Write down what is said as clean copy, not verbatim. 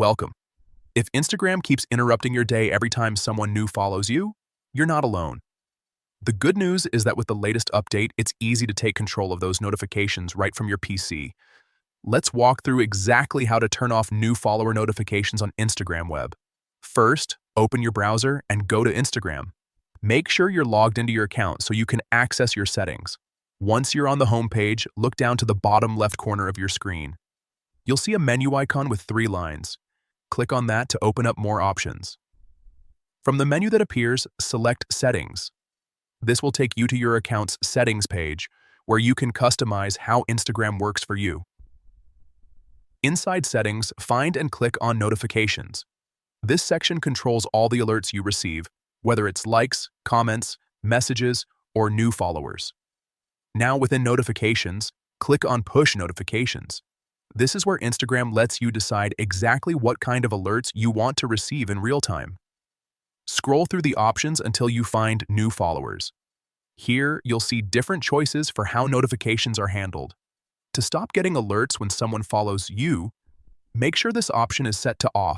Welcome. If Instagram keeps interrupting your day every time someone new follows you, you're not alone. The good news is that with the latest update, it's easy to take control of those notifications right from your PC. Let's walk through exactly how to turn off new follower notifications on Instagram web. First, open your browser and go to Instagram. Make sure you're logged into your account so you can access your settings. Once you're on the home page, look down to the bottom left corner of your screen. You'll see a menu icon with 3 lines. Click on that to open up more options. From the menu that appears, select Settings. This will take you to your account's Settings page, where you can customize how Instagram works for you. Inside Settings, find and click on Notifications. This section controls all the alerts you receive, whether it's likes, comments, messages, or new followers. Now within Notifications, click on Push Notifications. This is where Instagram lets you decide exactly what kind of alerts you want to receive in real time. Scroll through the options until you find New Followers. Here, you'll see different choices for how notifications are handled. To stop getting alerts when someone follows you, make sure this option is set to off